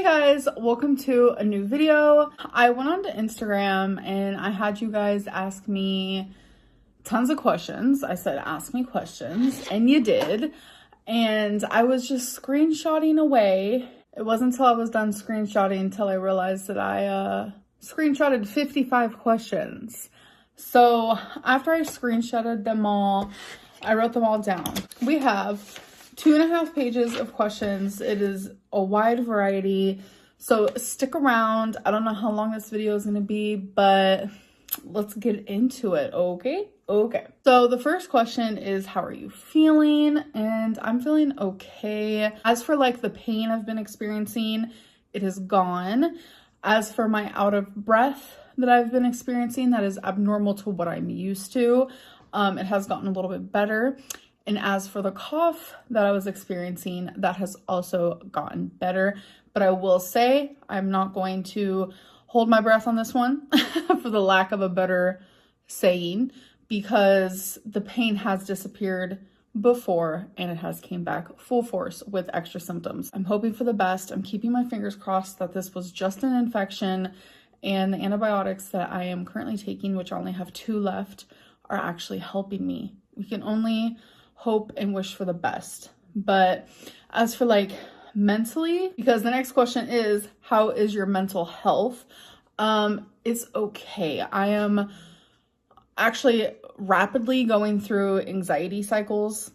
Guys, welcome to a new video. I went onto Instagram and I had you guys ask me tons of questions. I said ask me questions and you did, and I was just screenshotting away. It wasn't until I was done screenshotting until I realized that I screenshotted 55 questions. So after I screenshotted them all, I wrote them all down. We have 2.5 pages of questions. It is a wide variety, so stick around. I don't know how long this video is going to be, but let's get into it. Okay, so the first question is, how are you feeling? And I'm feeling okay. As for like the pain I've been experiencing, it is gone. As for my out of breath that I've been experiencing, that is abnormal to what I'm used to, it has gotten a little bit better. And as for the cough that I was experiencing, that has also gotten better. But I will say I'm not going to hold my breath on this one for the lack of a better saying, because the pain has disappeared before and it has came back full force with extra symptoms. I'm hoping for the best. I'm keeping my fingers crossed that this was just an infection, and the antibiotics that I am currently taking, which I only have 2 left, are actually helping me. We can only hope and wish for the best. But as for like mentally, because the next question is, how is your mental health? It's okay. I am actually rapidly going through anxiety cycles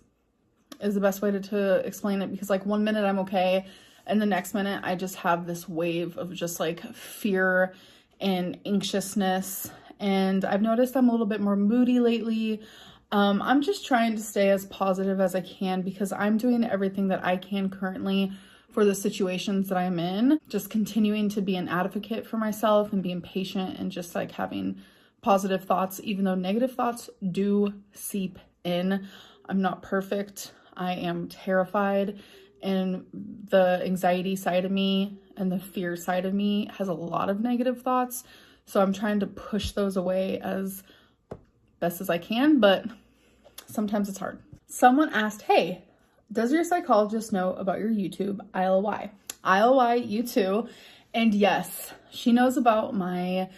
is the best way to explain it, because like 1 minute I'm okay and the next minute I just have this wave of just like fear and anxiousness. And I've noticed I'm a little bit more moody lately. I'm just trying to stay as positive as I can, because I'm doing everything that I can currently for the situations that I'm in. Just continuing to be an advocate for myself and being patient and just like having positive thoughts, even though negative thoughts do seep in. I'm not perfect. I am terrified, and the anxiety side of me and the fear side of me has a lot of negative thoughts. So I'm trying to push those away as best as I can, but sometimes it's hard. Someone asked, hey, does your psychologist know about your YouTube? ILY. ILY, you too. And yes, she knows about my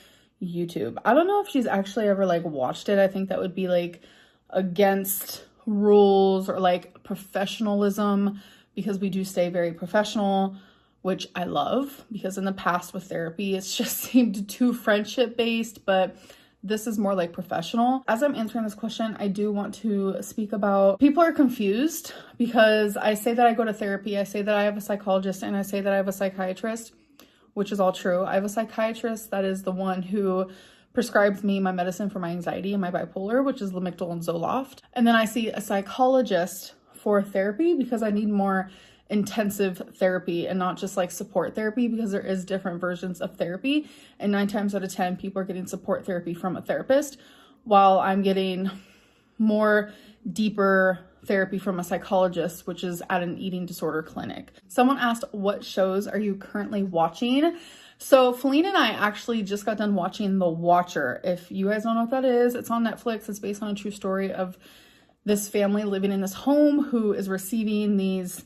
YouTube. I don't know if she's actually ever like watched it. I think that would be like against rules or like professionalism, because we do stay very professional, which I love, because in the past with therapy, it's just seemed too friendship based, but this is more like professional. As I'm answering this question, I do want to speak about, people are confused because I say that I go to therapy, I say that I have a psychologist, and I say that I have a psychiatrist, which is all true. I have a psychiatrist that is the one who prescribes me my medicine for my anxiety and my bipolar, which is Lamictal and Zoloft. And then I see a psychologist for therapy because I need more intensive therapy and not just like support therapy, because there is different versions of therapy, and 9 times out of 10 people are getting support therapy from a therapist, while I'm getting more deeper therapy from a psychologist, which is at an eating disorder clinic. Someone asked, what shows are you currently watching? So Faline and I actually just got done watching The Watcher. If you guys don't know what that is, it's on Netflix. It's based on a true story of this family living in this home who is receiving these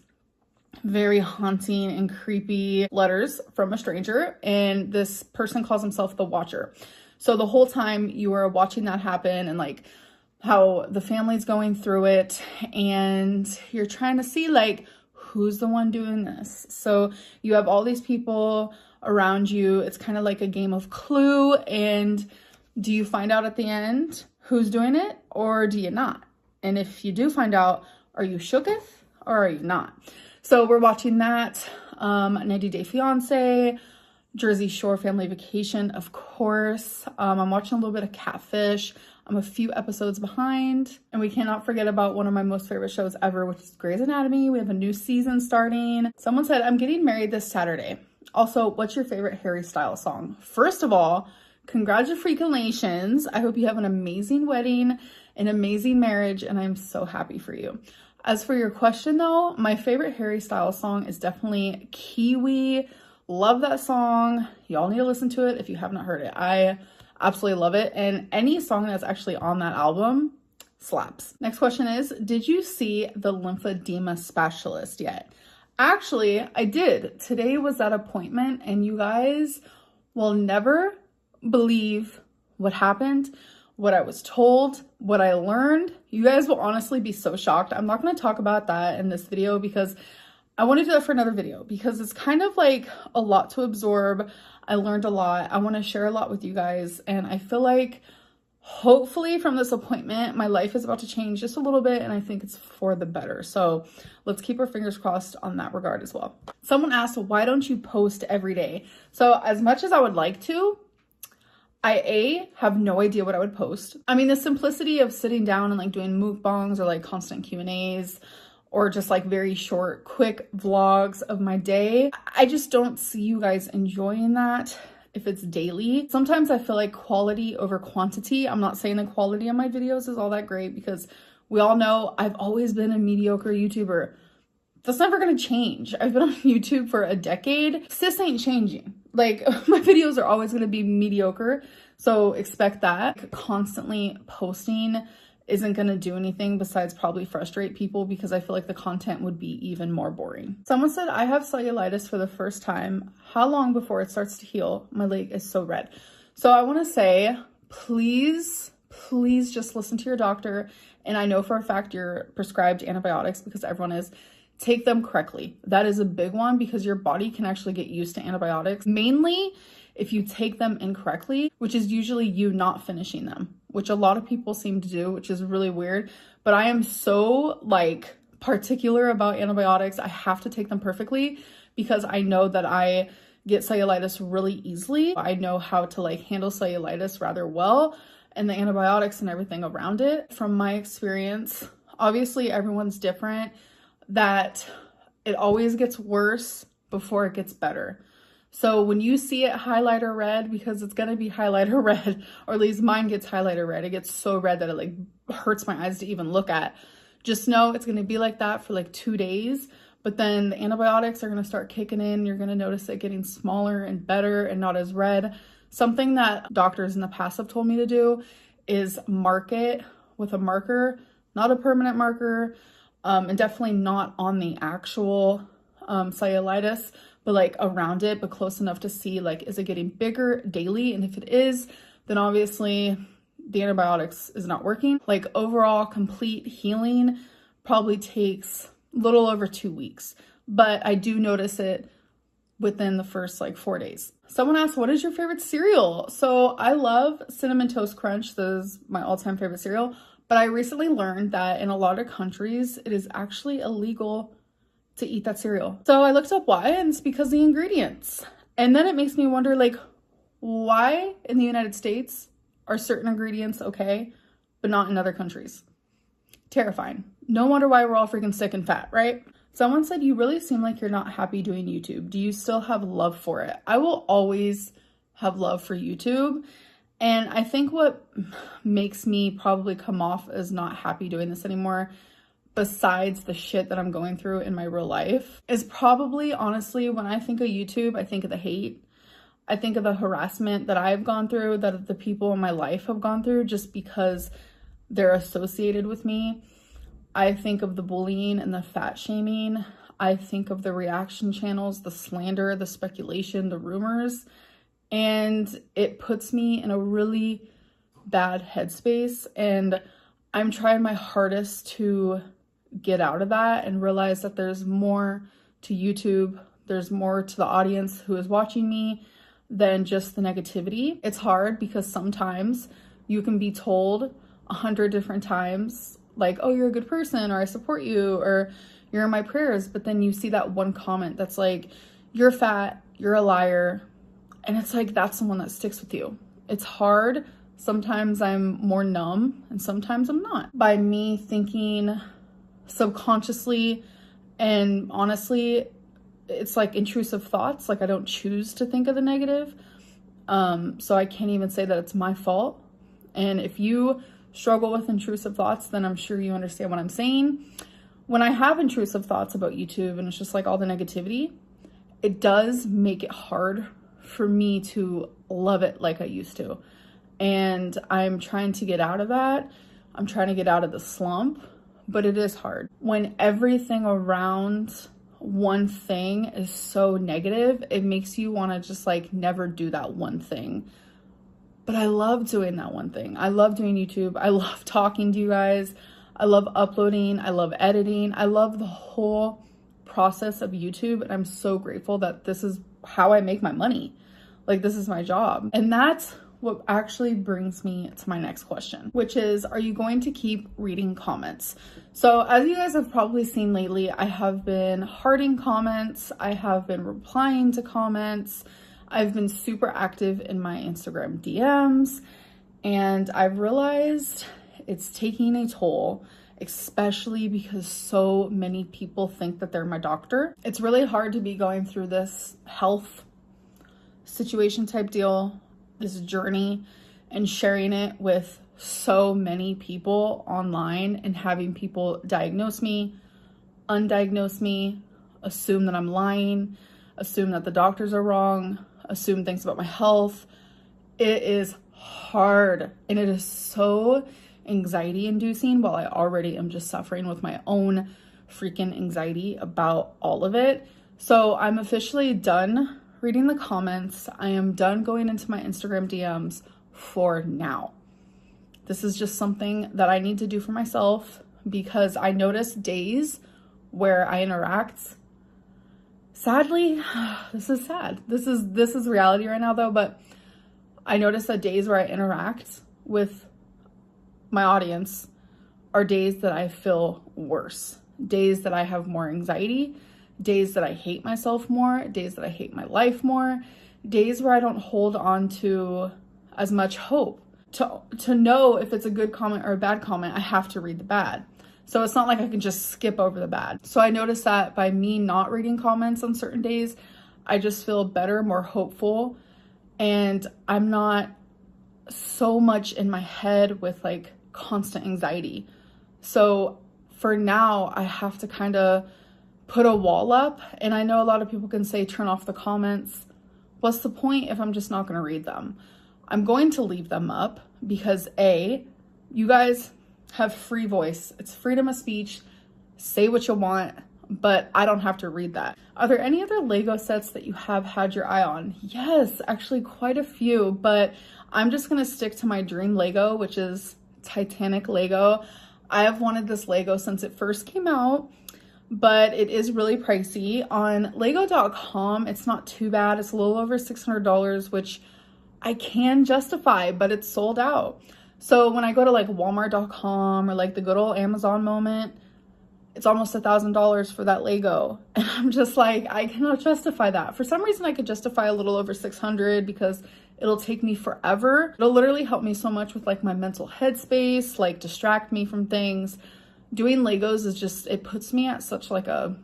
very haunting and creepy letters from a stranger, and this person calls himself the Watcher. So the whole time you are watching that happen, and like how the family's going through it, and you're trying to see like who's the one doing this. So you have all these people around you. It's kind of like a game of Clue, and do you find out at the end who's doing it, or do you not? And if you do find out, are you shooketh or are you not? So we're watching that, 90 Day Fiance, Jersey Shore Family Vacation, of course. I'm watching a little bit of Catfish. I'm a few episodes behind. And we cannot forget about one of my most favorite shows ever, which is Grey's Anatomy. We have a new season starting. Someone said, I'm getting married this Saturday. Also, what's your favorite Harry Styles song? First of all, congratulations. I hope you have an amazing wedding, an amazing marriage, and I'm so happy for you. As for your question though, my favorite Harry Styles song is definitely Kiwi. Love that song. Y'all need to listen to it if you have not heard it. I absolutely love it. And any song that's actually on that album slaps. Next question is, did you see the lymphedema specialist yet? Actually, I did. Today was that appointment, and you guys will never believe what happened, what I was told, what I learned. You guys will honestly be so shocked. I'm not going to talk about that in this video because I want to do that for another video because it's kind of like a lot to absorb. I learned a lot. I want to share a lot with you guys, and I feel like hopefully from this appointment, my life is about to change just a little bit, and I think it's for the better. So let's keep our fingers crossed on that regard as well. Someone asked, why don't you post every day? So as much as I would like to, I have no idea what I would post. I mean, the simplicity of sitting down and like doing mukbangs or like constant Q&As or just like very short, quick vlogs of my day. I just don't see you guys enjoying that if it's daily. Sometimes I feel like quality over quantity. I'm not saying the quality of my videos is all that great because we all know I've always been a mediocre YouTuber. That's never gonna change. I've been on YouTube for a decade. Sis ain't changing. Like, my videos are always gonna be mediocre, so expect that. Constantly posting isn't gonna do anything besides probably frustrate people because I feel like the content would be even more boring. Someone said, I have cellulitis for the first time. How long before it starts to heal? My leg is so red. So I wanna say, please just listen to your doctor. And I know for a fact you're prescribed antibiotics because everyone is. Take them correctly. That is a big one because your body can actually get used to antibiotics, mainly if you take them incorrectly, which is usually you not finishing them, which a lot of people seem to do, which is really weird. But I am so like particular about antibiotics. I have to take them perfectly because I know that I get cellulitis really easily. I know how to like handle cellulitis rather well and the antibiotics and everything around it. From my experience, obviously everyone's different, that it always gets worse before it gets better. So when you see it highlighter red, because it's gonna be highlighter red, or at least mine gets highlighter red, it gets so red that it like hurts my eyes to even look at. Just know it's gonna be like that for like 2 days, but then the antibiotics are gonna start kicking in. You're gonna notice it getting smaller and better and not as red. Something that doctors in the past have told me to do is mark it with a marker, not a permanent marker, and definitely not on the actual cellulitis, but like around it, but close enough to see like, is it getting bigger daily? And if it is, then obviously the antibiotics is not working. Like overall complete healing probably takes a little over 2 weeks, but I do notice it within the first like 4 days. Someone asked, what is your favorite cereal? So I love Cinnamon Toast Crunch. This is my all-time favorite cereal. But I recently learned that in a lot of countries, it is actually illegal to eat that cereal. So I looked up why, and it's because of the ingredients. And then it makes me wonder, like, why in the United States are certain ingredients okay, but not in other countries? Terrifying. No wonder why we're all freaking sick and fat, right? Someone said, you really seem like you're not happy doing YouTube. Do you still have love for it? I will always have love for YouTube. And I think what makes me probably come off as not happy doing this anymore, besides the shit that I'm going through in my real life, is probably, honestly, when I think of YouTube, I think of the hate. I think of the harassment that I've gone through, that the people in my life have gone through just because they're associated with me. I think of the bullying and the fat shaming. I think of the reaction channels, the slander, the speculation, the rumors. And it puts me in a really bad headspace, and I'm trying my hardest to get out of that and realize that there's more to YouTube, there's more to the audience who is watching me than just the negativity. It's hard because sometimes you can be told 100 different times like, oh, you're a good person, or I support you, or you're in my prayers, but then you see that one comment that's like, you're fat, you're a liar. And it's like, that's the one that sticks with you. It's hard. Sometimes I'm more numb and sometimes I'm not. By me thinking subconsciously and honestly, it's like intrusive thoughts. Like I don't choose to think of the negative. So I can't even say that it's my fault. And if you struggle with intrusive thoughts, then I'm sure you understand what I'm saying. When I have intrusive thoughts about YouTube and it's just like all the negativity, it does make it hard for me to love it like I used to. And I'm trying to get out of that. I'm trying to get out of the slump, but it is hard. When everything around one thing is so negative, it makes you want to just like never do that one thing. But I love doing that one thing. I love doing YouTube. I love talking to you guys. I love uploading. I love editing. I love the whole process of YouTube. And I'm so grateful that this is how I make my money. Like, this is my job. And that's what actually brings me to my next question, which is, are you going to keep reading comments? So as you guys have probably seen lately, I have been hearting comments. I have been replying to comments. I've been super active in my Instagram DMs, and I've realized it's taking a toll, especially because so many people think that they're my doctor. It's really hard to be going through this health situation type deal, this journey, and sharing it with so many people online and having people diagnose me, undiagnose me, assume that I'm lying, assume that the doctors are wrong, assume things about my health. It is hard, and it is so anxiety inducing, while I already am just suffering with my own freaking anxiety about all of it. So I'm officially done reading the comments. I am done going into my Instagram DMs for now. This is just something that I need to do for myself, because I notice days where I interact. Sadly, this is sad. This is reality right now though, but I notice that days where I interact with my audience are days that I feel worse, days that I have more anxiety, days that I hate myself more, days that I hate my life more, days where I don't hold on to as much hope. To know if it's a good comment or a bad comment, I have to read the bad. So it's not like I can just skip over the bad. So I noticed that by me not reading comments on certain days, I just feel better, more hopeful, and I'm not so much in my head with like constant anxiety. So for now, I have to kind of put a wall up. And I know a lot of people can say, turn off the comments. What's the point if I'm just not going to read them? I'm going to leave them up because A, you guys have free voice. It's freedom of speech. Say what you want, but I don't have to read that. Are there any other Lego sets that you have had your eye on? Yes, actually quite a few, but I'm just going to stick to my dream Lego, which is Titanic Lego. I have wanted this Lego since it first came out, but it is really pricey. On lego.com, it's not too bad. It's a little over $600, which I can justify, but it's sold out. So when I go to like walmart.com or like the good old Amazon moment, it's almost $1,000 for that Lego. And I'm just like, I cannot justify that. For some reason, I could justify a little over $600 because it'll take me forever. It'll literally help me so much with like my mental headspace, like distract me from things. Doing Legos is just, it puts me at such like a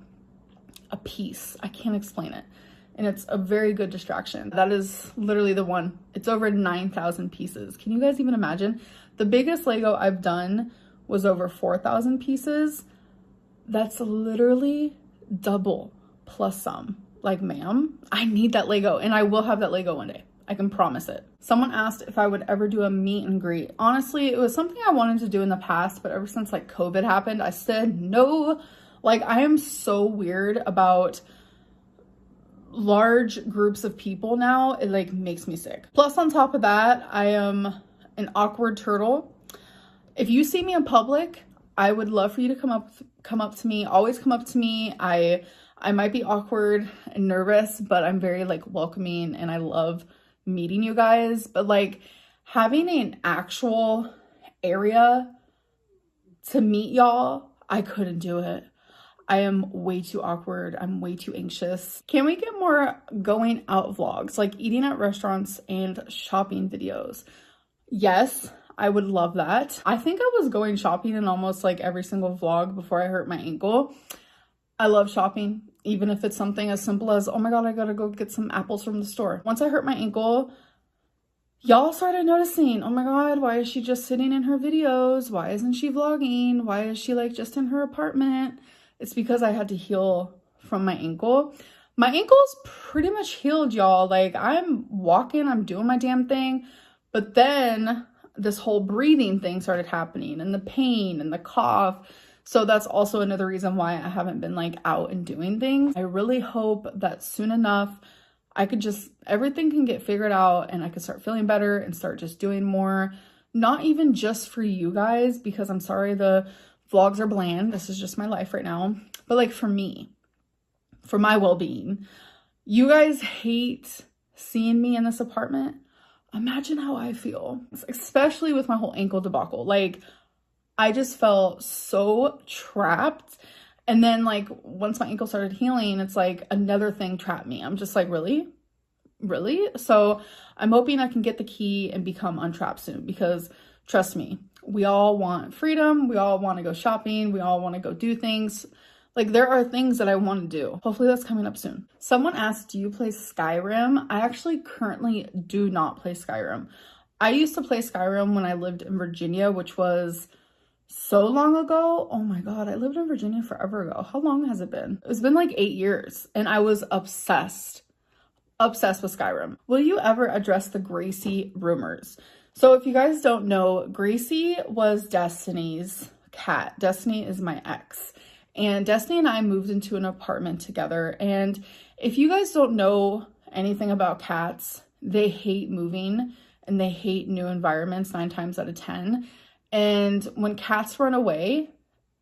peace. I can't explain it. And it's a very good distraction. That is literally the one. It's over 9,000 pieces. Can you guys even imagine? The biggest Lego I've done was over 4,000 pieces. That's literally double plus some. Like, ma'am, I need that Lego, and I will have that Lego one day. I can promise it. Someone asked if I would ever do a meet and greet. Honestly, it was something I wanted to do in the past, but ever since like COVID happened, I said no. Like, I am so weird about large groups of people now. It like makes me sick. Plus on top of that, I am an awkward turtle. If you see me in public, I would love for you to come up to me. Always come up to me. I might be awkward and nervous, but I'm very like welcoming and I love meeting you guys. But like having an actual area to meet y'all, I couldn't do it. I am way too awkward. I'm way too anxious. Can we get more going out vlogs, like eating at restaurants and shopping videos? Yes, I would love that. I think I was going shopping in almost like every single vlog before I hurt my ankle. I love shopping, even if it's something as simple as, oh my God, I gotta go get some apples from the store. Once I hurt my ankle, y'all started noticing, oh my God, why is she just sitting in her videos? Why isn't she vlogging? Why is she like just in her apartment? It's because I had to heal from my ankle. My ankle's pretty much healed, y'all. Like, I'm walking, I'm doing my damn thing. But then this whole breathing thing started happening, and the pain and the cough. So that's also another reason why I haven't been like out and doing things. I really hope that soon enough I could just, everything can get figured out and I could start feeling better and start just doing more. Not even just for you guys, because I'm sorry the vlogs are bland. This is just my life right now. But like for me, for my well-being. You guys hate seeing me in this apartment. Imagine how I feel, especially with my whole ankle debacle. Like, I just felt so trapped. And then like once my ankle started healing, it's like another thing trapped me. I'm just like, really? Really? So I'm hoping I can get the key and become untrapped soon, because trust me, we all want freedom. We all want to go shopping. We all want to go do things. Like, there are things that I want to do. Hopefully that's coming up soon. Someone asked, do you play Skyrim? I actually currently do not play Skyrim. I used to play Skyrim when I lived in Virginia, which was so long ago. Oh my God, I lived in Virginia forever ago. How long has it been? It's been like 8 years, and I was obsessed with Skyrim. Will you ever address the Gracie rumors? So if you guys don't know, Gracie was Destiny's cat. Destiny is my ex. And Destiny and I moved into an apartment together. And if you guys don't know anything about cats, they hate moving and they hate new environments 9 times out of 10. And when cats run away,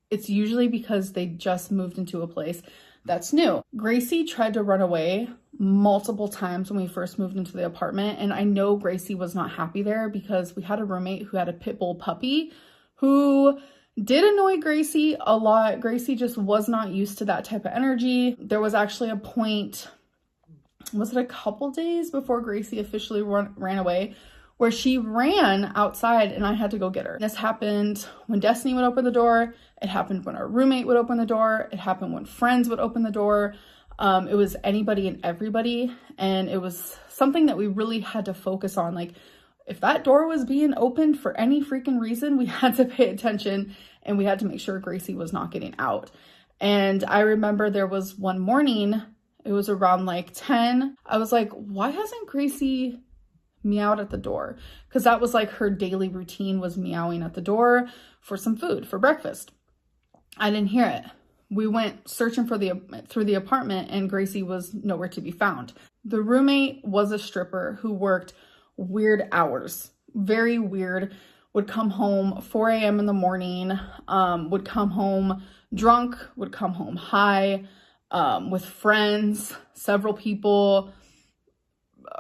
it's usually because they just moved into a place that's new. Gracie tried to run away multiple times when we first moved into the apartment. And I know Gracie was not happy there because we had a roommate who had a pit bull puppy who did annoy Gracie a lot. Gracie just was not used to that type of energy. There was actually a point, was it a couple days before Gracie officially ran away, where she ran outside and I had to go get her. This happened when Destiny would open the door. It happened when our roommate would open the door. It happened when friends would open the door. It was anybody and everybody. And it was something that we really had to focus on. Like, if that door was being opened for any freaking reason, we had to pay attention and we had to make sure Gracie was not getting out. And I remember there was one morning, it was around like 10. I was like, why hasn't Gracie meowed at the door? Because that was like her daily routine, was meowing at the door for some food for breakfast. I didn't hear it. We went searching through the apartment and Gracie was nowhere to be found. The roommate was a stripper who worked weird hours, very weird, would come home 4 a.m. in the morning, would come home drunk, would come home high, with friends, several people,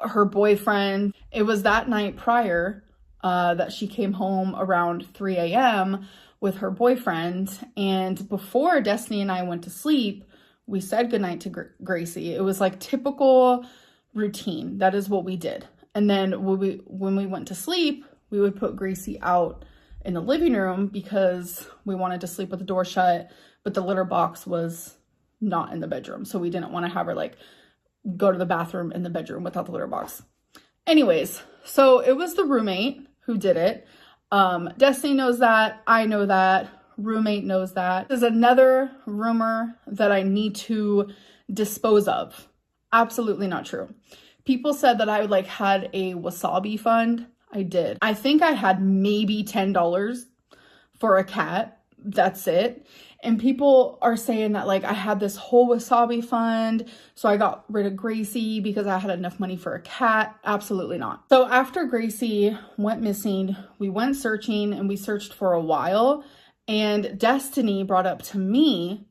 her boyfriend. It was that night prior that she came home around 3 a.m. with her boyfriend. And before Destiny and I went to sleep, we said goodnight to Gracie. It was like typical routine. That is what we did. And then when we went to sleep, we would put Gracie out in the living room because we wanted to sleep with the door shut, but the litter box was not in the bedroom. So we didn't want to have her like go to the bathroom in the bedroom without the litter box. Anyways, so it was the roommate who did it. Destiny knows that. I know that. Roommate knows that. There's another rumor that I need to dispose of. Absolutely not true. People said that I like had a wasabi fund. I did. I think I had maybe $10 for a cat. That's it. And people are saying that like I had this whole wasabi fund, so I got rid of Gracie because I had enough money for a cat. Absolutely not. So after Gracie went missing, we went searching and we searched for a while. And Destiny brought up to me,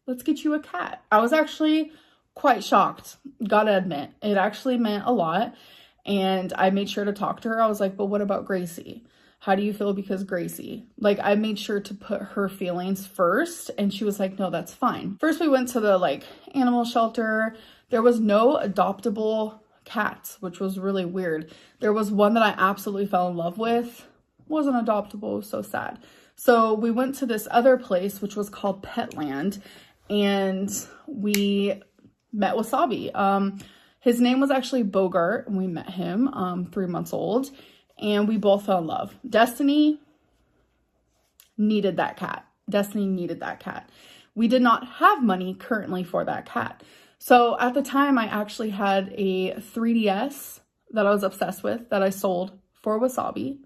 let's get you a cat. I was actually quite shocked, gotta admit. It actually meant a lot. And I made sure to talk to her. I was like, but what about Gracie? How do you feel because Gracie? Like, I made sure to put her feelings first. And she was like, no, that's fine. First, we went to the like animal shelter. There was no adoptable cats, which was really weird. There was one that I absolutely fell in love with. Wasn't adoptable, so sad. So we went to this other place, which was called Petland. And we met Wasabi. His name was actually Bogart, and we met him 3 months old, and we both fell in love. Destiny needed that cat. Destiny needed that cat. We did not have money currently for that cat. So at the time, I actually had a 3DS that I was obsessed with that I sold for Wasabi.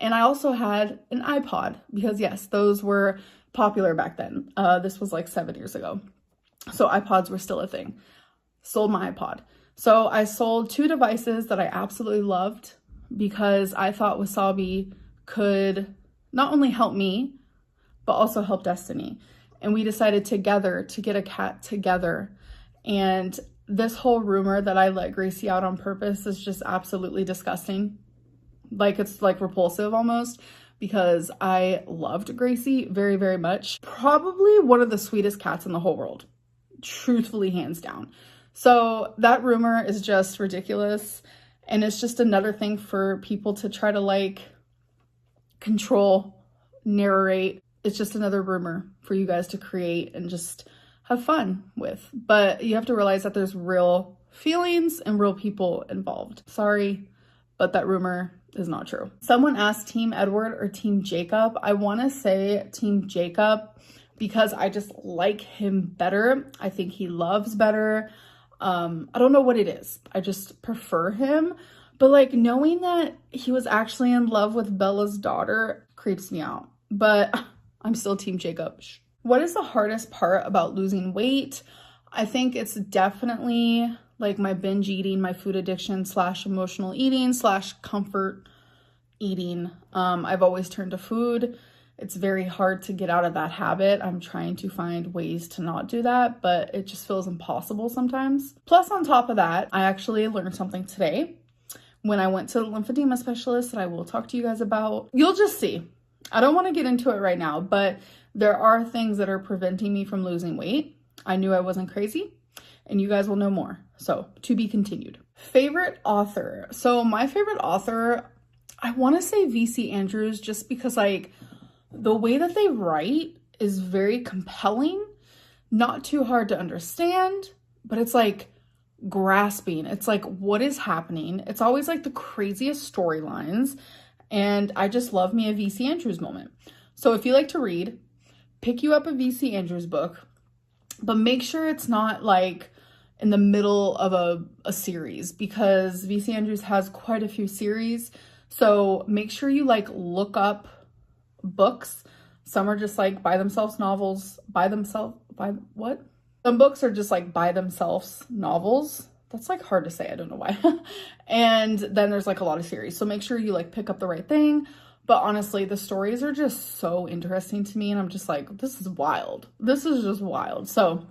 And I also had an iPod because yes, those were popular back then. This was like 7 years ago. So iPods were still a thing. Sold my iPod. So I sold 2 devices that I absolutely loved because I thought Wasabi could not only help me, but also help Destiny. And we decided together to get a cat together. And this whole rumor that I let Gracie out on purpose is just absolutely disgusting. Like, it's like repulsive almost, because I loved Gracie very, very much. Probably one of the sweetest cats in the whole world. Truthfully, hands down. So that rumor is just ridiculous. And it's just another thing for people to try to like control, narrate. It's just another rumor for you guys to create and just have fun with. But you have to realize that there's real feelings and real people involved. Sorry, but that rumor is not true. Someone asked Team Edward or Team Jacob. I want to say Team Jacob because I just like him better. I think he loves better. I don't know what it is. I just prefer him. But like knowing that he was actually in love with Bella's daughter creeps me out. But I'm still Team Jacob. What is the hardest part about losing weight? I think it's definitely like my binge eating, my food addiction / emotional eating / comfort eating. I've always turned to food. It's very hard to get out of that habit. I'm trying to find ways to not do that, but it just feels impossible sometimes. Plus, on top of that, I actually learned something today when I went to the lymphedema specialist that I will talk to you guys about. You'll just see. I don't want to get into it right now, but there are things that are preventing me from losing weight. I knew I wasn't crazy, and you guys will know more. So, to be continued. Favorite author. So, my favorite author, I want to say VC Andrews, just because like the way that they write is very compelling, not too hard to understand, but it's like grasping. It's like, what is happening? It's always like the craziest storylines. And I just love me a VC Andrews moment. So if you like to read, pick you up a VC Andrews book, but make sure it's not like in the middle of a series, because VC Andrews has quite a few series. So make sure you like look up books. Some are just like by themselves novels, Some books are just like by themselves novels. That's like hard to say. I don't know why. And then there's like a lot of series. So make sure you like pick up the right thing. But honestly, the stories are just so interesting to me. And I'm just like, this is wild. This is just wild. So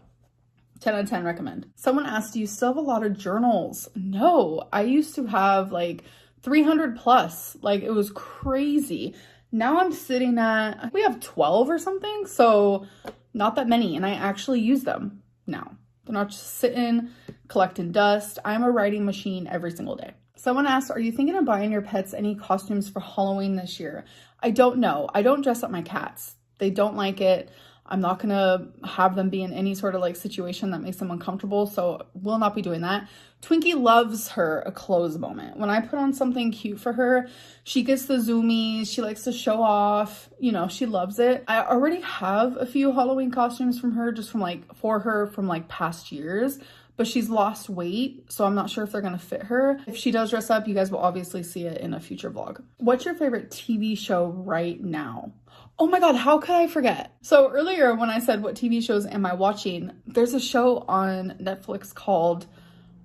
10 out of 10 recommend. Someone asked, do you still have a lot of journals? No, I used to have like 300 plus. Like, it was crazy. Now I'm sitting at, we have 12 or something. So not that many. And I actually use them now. They're not just sitting, collecting dust. I'm a writing machine every single day. Someone asked, are you thinking of buying your pets any costumes for Halloween this year? I don't know. I don't dress up my cats. They don't like it. I'm not going to have them be in any sort of like situation that makes them uncomfortable. So will not be doing that. Twinkie loves her a clothes moment. When I put on something cute for her, she gets the zoomies. She likes to show off. You know, she loves it. I already have a few Halloween costumes from her, just from like, for her from like past years. But she's lost weight, so I'm not sure if they're going to fit her. If she does dress up, you guys will obviously see it in a future vlog. What's your favorite TV show right now? Oh my God, how could I forget? So earlier when I said what TV shows am I watching, there's a show on Netflix called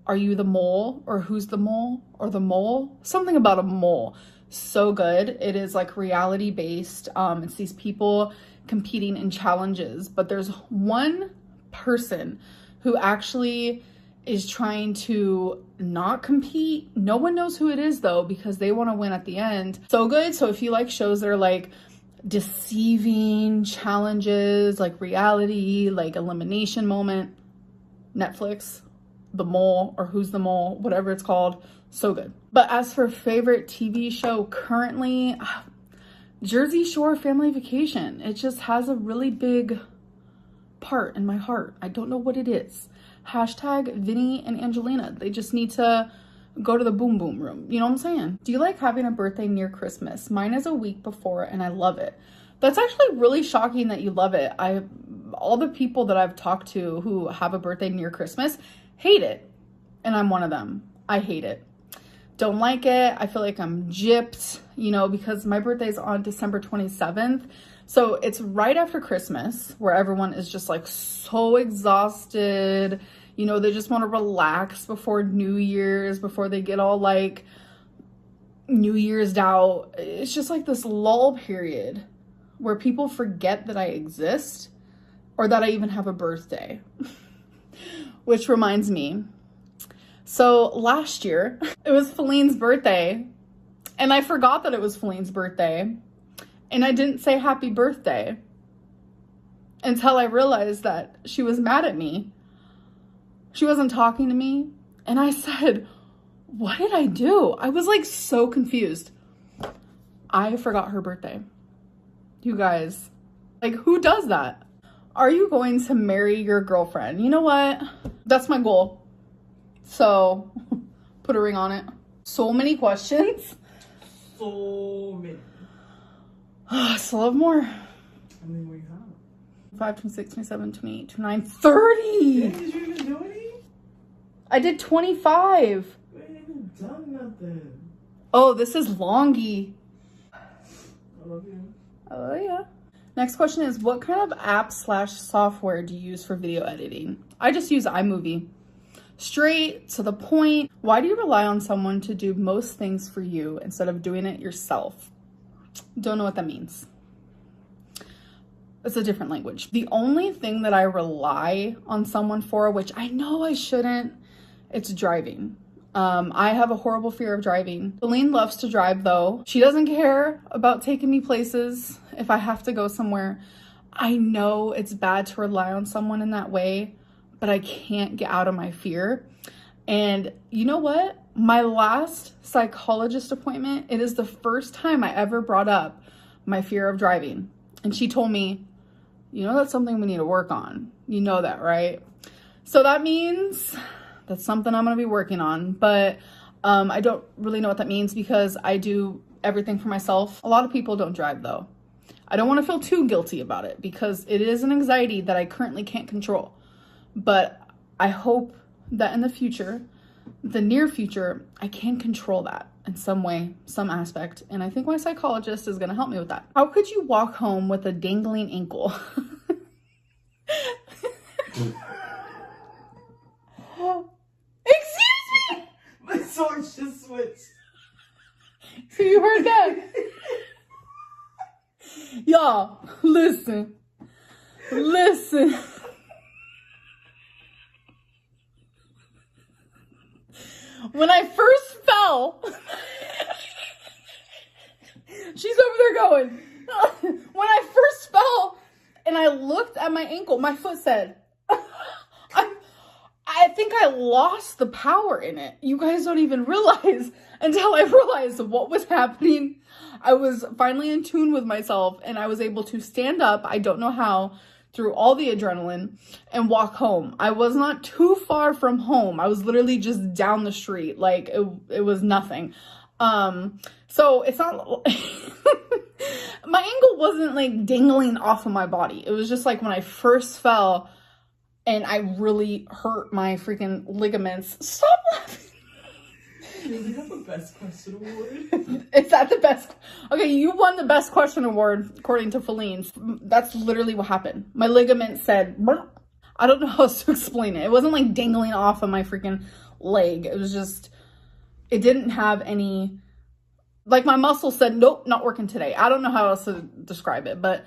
Are You the Mole? Or Who's the Mole? Or The Mole? Something about a mole. So good. It is like reality based. It's these people competing in challenges, but there's one person who actually is trying to not compete. No one knows who it is though, because they want to win at the end. So good. So if you like shows that are like deceiving challenges, like reality, like elimination moment, Netflix, The Mole or Who's the Mole, whatever it's called, so good. But as for favorite TV show currently, Jersey Shore Family Vacation. It just has a really big part in my heart. I don't know what it is. Hashtag Vinny and Angelina. They just need to go to the boom boom room. You know what I'm saying? Do you like having a birthday near Christmas? Mine is a week before and I love it. That's actually really shocking that you love it. All the people that I've talked to who have a birthday near Christmas hate it. And I'm one of them. I hate it. Don't like it. I feel like I'm gypped, you know, because my birthday is on December 27th. So it's right after Christmas where everyone is just like so exhausted. You know, they just want to relax before New Year's, before they get all like New Year's out. It's just like this lull period where people forget that I exist or that I even have a birthday. Which reminds me, so last year it was Faline's birthday and I forgot that it was Faline's birthday and I didn't say happy birthday until I realized that she was mad at me. She wasn't talking to me and I said, what did I do? I was like so confused. I forgot her birthday. You guys, like who does that? Are you going to marry your girlfriend? You know what? That's my goal. So put a ring on it. So many questions. So many. I still have more. How many more you have? 5, 26, 27, 28, 29, 30. Yeah, did you even do any? I did 25. You ain't even done nothing. Oh, this is longy. I love you. Oh yeah. Next question is, what kind of app/software do you use for video editing? I just use iMovie. Straight to the point. Why do you rely on someone to do most things for you instead of doing it yourself? Don't know what that means. It's a different language. The only thing that I rely on someone for, which I know I shouldn't, it's driving. I have a horrible fear of driving. Faline loves to drive though. She doesn't care about taking me places if I have to go somewhere. I know it's bad to rely on someone in that way, but I can't get out of my fear. And you know what? My last psychologist appointment, it is the first time I ever brought up my fear of driving. And she told me, you know, that's something we need to work on. You know that, right? So that means that's something I'm going to be working on, but I don't really know what that means because I do everything for myself. A lot of people don't drive though. I don't want to feel too guilty about it because it is an anxiety that I currently can't control. But I hope that in the future, the near future, I can control that in some way, some aspect. And I think my psychologist is going to help me with that. How could you walk home with a dangling ankle? My sword just switched. So you heard that? Y'all, listen. Listen. When I first fell, she's over there going. When I first fell and I looked at my ankle, my foot said, I think I lost the power in it. You guys don't even realize until I realized what was happening. I was finally in tune with myself and I was able to stand up. I don't know how, through all the adrenaline and walk home. I was not too far from home. I was literally just down the street. Like it was nothing. So it's not, my ankle wasn't like dangling off of my body. It was just like when I first fell and I really hurt my freaking ligaments. Stop laughing. You have the best question award. Is that the best? Okay, you won the best question award according to Faline. That's literally what happened. My ligament said, burp. I don't know how else to explain it. It wasn't like dangling off of my freaking leg. It was just, it didn't have any, like my muscle said, nope, not working today. I don't know how else to describe it, but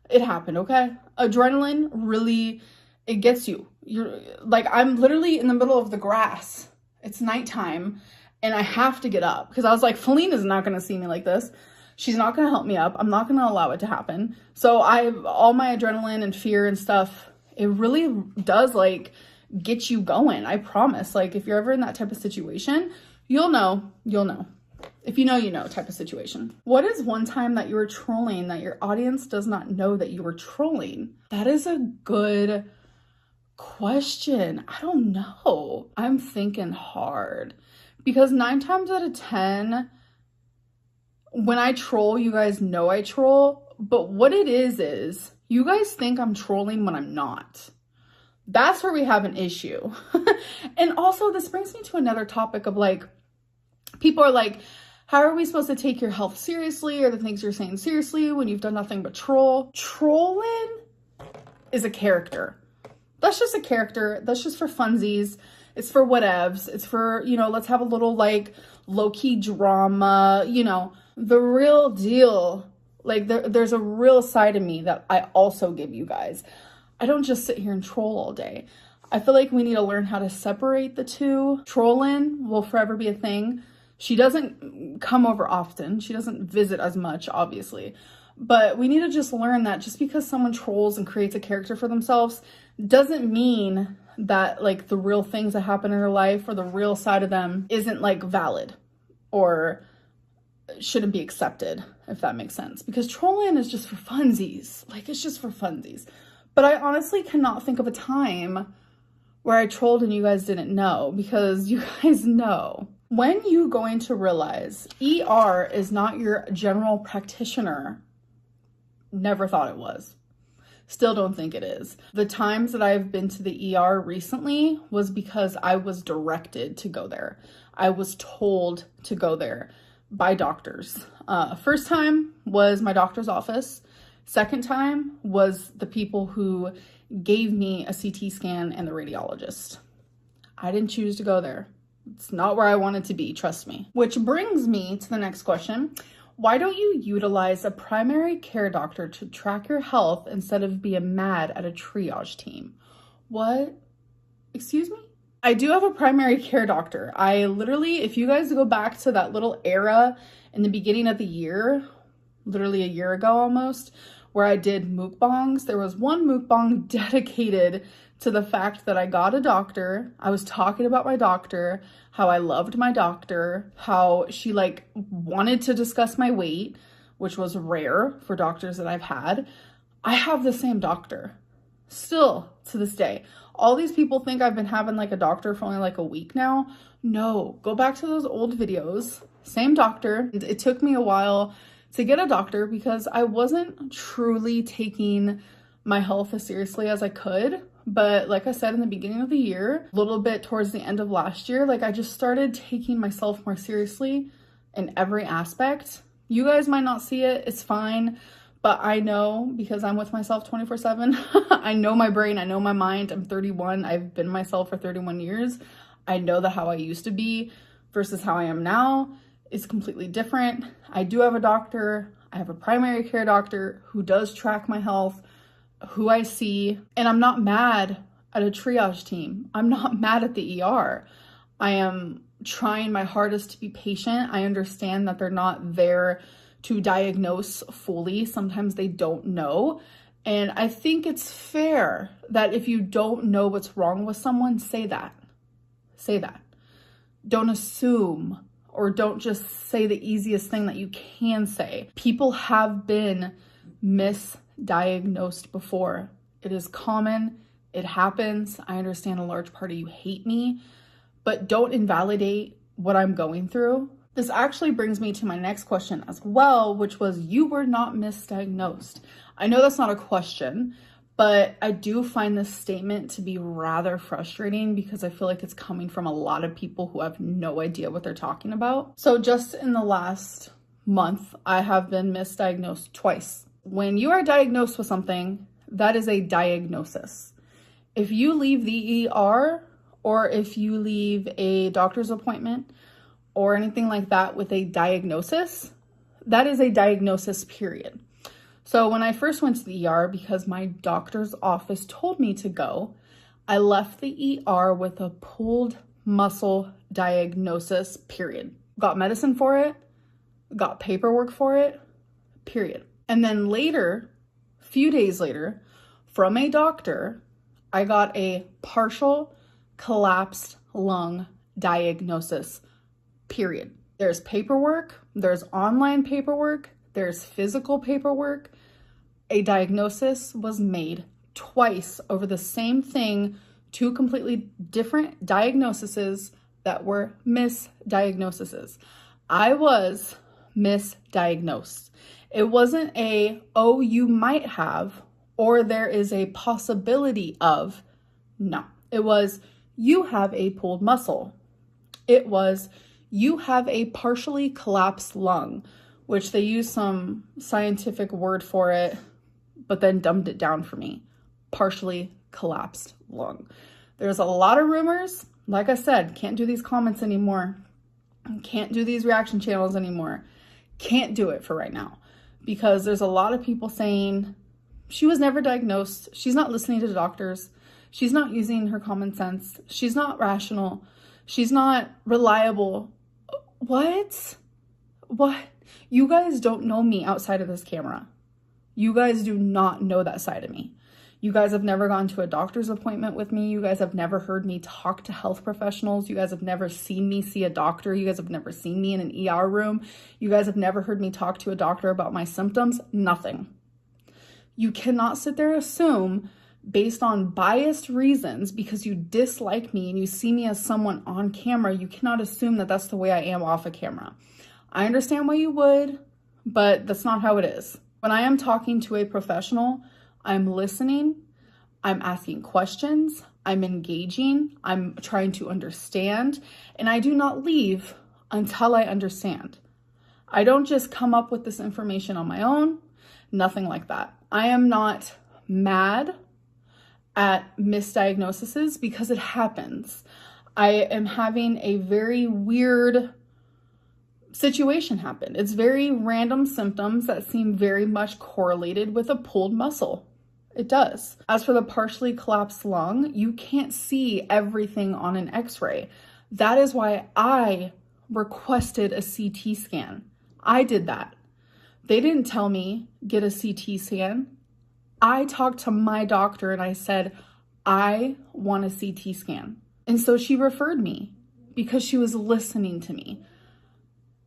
it happened, okay? Adrenaline really, it gets you. You're like, I'm literally in the middle of the grass. It's nighttime. And I have to get up because I was like, Faline is not going to see me like this. She's not going to help me up. I'm not going to allow it to happen. So all my adrenaline and fear and stuff, it really does like get you going. I promise. Like if you're ever in that type of situation, you'll know. If you know, you know type of situation. What is one time that you were trolling that your audience does not know that you were trolling? That is a good question. I don't know. I'm thinking hard. Because 9 times out of 10, when I troll, you guys know I troll. But what it is you guys think I'm trolling when I'm not. That's where we have an issue. And also, this brings me to another topic of like, people are like, How are we supposed to take your health seriously or the things you're saying seriously when you've done nothing but troll? Trolling is a character. That's just a character. That's just for funsies. It's for whatevs. It's for, you know, let's have a little like low-key drama, you know. The real deal, like there's a real side of me that I also give you guys. I don't just sit here and troll all day. I feel like we need to learn how to separate the two. Trolling will forever be a thing. She doesn't come over often. She doesn't visit as much, obviously. But we need to just learn that just because someone trolls and creates a character for themselves doesn't mean that like the real things that happen in their life or the real side of them isn't like valid or shouldn't be accepted, if that makes sense. Because trolling is just for funsies. Like, it's just for funsies. But I honestly cannot think of a time where I trolled and you guys didn't know, because you guys know. When you going to realize ER is not your general practitioner? Never thought it was. Still don't think it is. The times that I've been to the ER recently was because I was directed to go there. I was told to go there by doctors. First time was my doctor's office. Second time was the people who gave me a CT scan and the radiologist. I didn't choose to go there. It's not where I wanted to be, trust me. Which brings me to the next question. Why don't you utilize a primary care doctor to track your health instead of being mad at a triage team? What? Excuse me? I do have a primary care doctor. I literally, if you guys go back to that little era in the beginning of the year, literally a year ago almost, where I did mukbangs, there was one mukbang dedicated to the fact that I got a doctor. I was talking about my doctor, how I loved my doctor, how she like wanted to discuss my weight, which was rare for doctors that I've had. I have the same doctor still to this day. All these people think I've been having like a doctor for only like a week now. No, go back to those old videos. Same doctor. It took me a while to get a doctor because I wasn't truly taking my health as seriously as I could. But like I said in the beginning of the year, a little bit towards the end of last year, like I just started taking myself more seriously in every aspect. You guys might not see it, it's fine. But I know, because I'm with myself 24/7, I know my brain, I know my mind. I'm 31, I've been myself for 31 years. I know that how I used to be versus how I am now is completely different. I do have a doctor. I have a primary care doctor who does track my health, who I see, and I'm not mad at a triage team. I'm not mad at the ER. I am trying my hardest to be patient. I understand that they're not there to diagnose fully. Sometimes they don't know. And I think it's fair that if you don't know what's wrong with someone, say that. Say that. Don't assume, or don't just say the easiest thing that you can say. People have been misdiagnosed before. It is common. It happens. I understand a large part of you hate me, but don't invalidate what I'm going through. This actually brings me to my next question as well, which was, you were not misdiagnosed. I know that's not a question, but I do find this statement to be rather frustrating because I feel like it's coming from a lot of people who have no idea what they're talking about. So just in the last month, I have been misdiagnosed twice. When you are diagnosed with something, that is a diagnosis. If you leave the ER, or if you leave a doctor's appointment or anything like that with a diagnosis, that is a diagnosis, period. So when I first went to the ER, because my doctor's office told me to go, I left the ER with a pulled muscle diagnosis, period. Got medicine for it, got paperwork for it, period. And then later, a few days later, from a doctor, I got a partial collapsed lung diagnosis, period. There's paperwork, there's online paperwork, there's physical paperwork. A diagnosis was made twice over the same thing, two completely different diagnoses that were misdiagnoses. I was misdiagnosed. It wasn't a, oh, you might have, or there is a possibility of. No, it was, you have a pulled muscle. It was, You have a partially collapsed lung, which they use some scientific word for it, but then dumbed it down for me. Partially collapsed lung. There's a lot of rumors. Like I said, can't do these comments anymore. Can't do these reaction channels anymore. Can't do it for right now because there's a lot of people saying she was never diagnosed. She's not listening to the doctors. She's not using her common sense. She's not rational. She's not reliable. What? You guys don't know me outside of this camera. You guys do not know that side of me. You guys have never gone to a doctor's appointment with me. You guys have never heard me talk to health professionals. You guys have never seen me see a doctor. You guys have never seen me in an ER room. You guys have never heard me talk to a doctor about my symptoms. Nothing. You cannot sit there and assume based on biased reasons because you dislike me and you see me as someone on camera, you cannot assume that that's the way I am off of camera. I understand why you would, but that's not how it is. When I am talking to a professional, I'm listening, I'm asking questions, I'm engaging, I'm trying to understand, and I do not leave until I understand. I don't just come up with this information on my own, nothing like that. I am not mad at misdiagnoses because it happens. I am having a very weird situation happen. It's very random symptoms that seem very much correlated with a pulled muscle. It does. As for the partially collapsed lung, you can't see everything on an x-ray. That is why I requested a CT scan. I did that. They didn't tell me get a CT scan. I talked to my doctor and I said, I want a CT scan. And so she referred me because she was listening to me.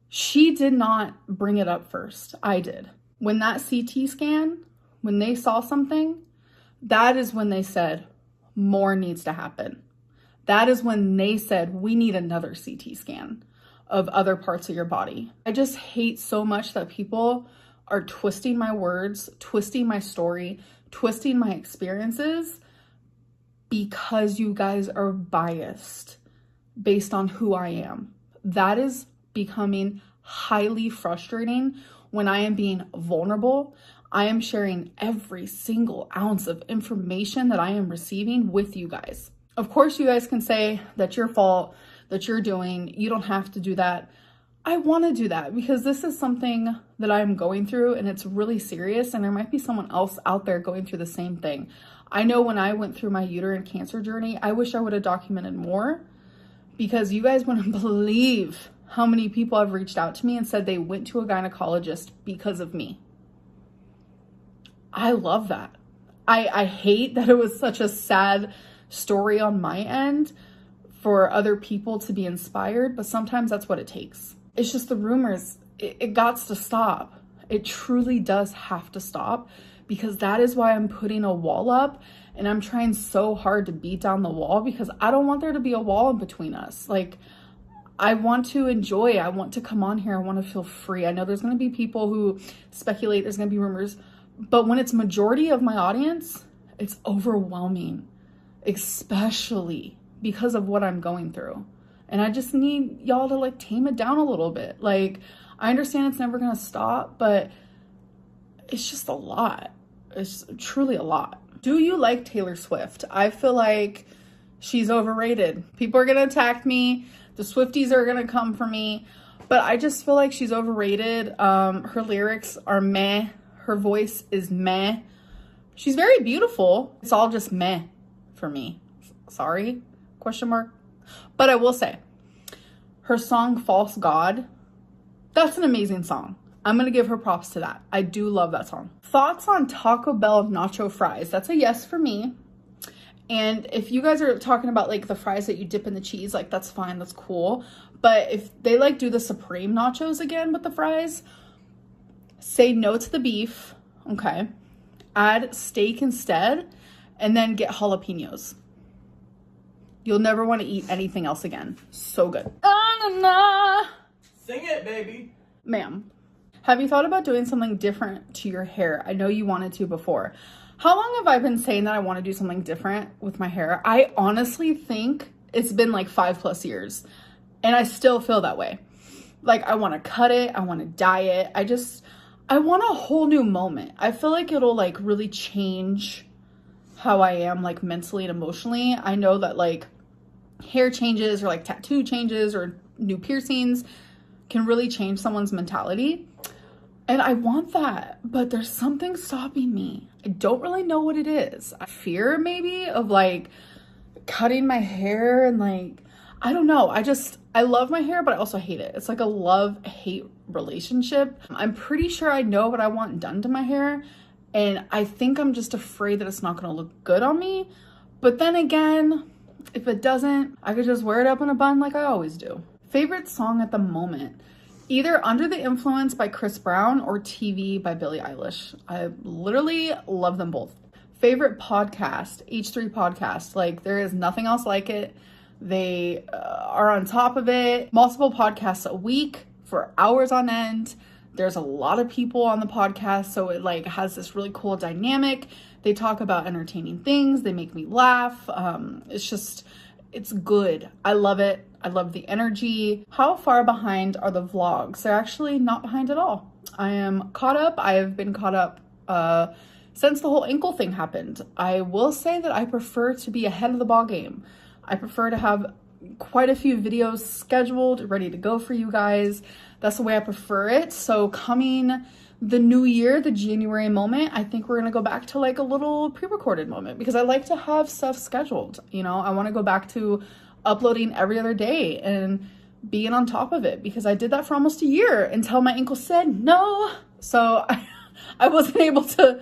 She did not bring it up first. I did. When that CT scan, when they saw something, that is when they said, more needs to happen. That is when they said, we need another CT scan of other parts of your body. I just hate so much that people are twisting my words, twisting my story, twisting my experiences because you guys are biased based on who I am. That is becoming highly frustrating when I am being vulnerable. I am sharing every single ounce of information that I am receiving with you guys. Of course, you guys can say that's your fault, that you're doing. You don't have to do that. I want to do that because this is something that I'm going through and it's really serious and there might be someone else out there going through the same thing. I know when I went through my uterine cancer journey, I wish I would have documented more because you guys wouldn't believe how many people have reached out to me and said they went to a gynecologist because of me. I love that. I hate that it was such a sad story on my end for other people to be inspired, but sometimes that's what it takes. It's just the rumors. It gots to stop. It truly does have to stop because that is why I'm putting a wall up and I'm trying so hard to beat down the wall because I don't want there to be a wall in between us. Like, I want to enjoy. I want to come on here. I want to feel free. I know there's going to be people who speculate. There's going to be rumors. But when it's majority of my audience, it's overwhelming, especially because of what I'm going through. And I just need y'all to like tame it down a little bit. Like, I understand it's never going to stop, but it's just a lot. It's truly a lot. Do you like Taylor Swift? I feel like she's overrated. People are going to attack me. The Swifties are going to come for me. But I just feel like she's overrated. Her lyrics are meh. Her voice is meh. She's very beautiful. It's all just meh for me. Sorry? Question mark. But I will say, her song False God, that's an amazing song. I'm going to give her props to that. I do love that song. Thoughts on Taco Bell nacho fries? That's a yes for me. And if you guys are talking about like the fries that you dip in the cheese, like that's fine, that's cool. But if they like do the Supreme nachos again with the fries, say no to the beef, okay? Add steak instead, and then get jalapenos. You'll never want to eat anything else again. So good. Sing it, baby. Ma'am, have you thought about doing something different to your hair? I know you wanted to before. How long have I been saying that I want to do something different with my hair? I honestly think it's been like 5+ years. And I still feel that way. Like, I want to cut it. I want to dye it. I want a whole new moment. I feel like it'll like really change how I am like mentally and emotionally. I know that like hair changes or like tattoo changes or new piercings can really change someone's mentality. And I want that, but there's something stopping me. I don't really know what it is. I fear maybe of like cutting my hair and like, I don't know. I love my hair, but I also hate it. It's like a love-hate relationship. I'm pretty sure I know what I want done to my hair. And I think I'm just afraid that it's not going to look good on me. But then again, if it doesn't, I could just wear it up in a bun like I always do. Favorite song at the moment? Either Under the Influence by Chris Brown or TV by Billie Eilish. I literally love them both. Favorite podcast? H3 podcast. Like, there is nothing else like it. They are on top of it. Multiple podcasts a week for hours on end. There's a lot of people on the podcast, so it like has this really cool dynamic. They talk about entertaining things. They make me laugh. It's good. I love it. I love the energy. How far behind are the vlogs? They're actually not behind at all. I am caught up. I have been caught up since the whole ankle thing happened. I will say that I prefer to be ahead of the ball game. I prefer to have quite a few videos scheduled, ready to go for you guys. That's the way I prefer it. So coming the new year, the January moment, I think we're gonna go back to like a little pre-recorded moment because I like to have stuff scheduled. You know, I want to go back to uploading every other day and being on top of it because I did that for almost a year until my ankle said no. So I wasn't able to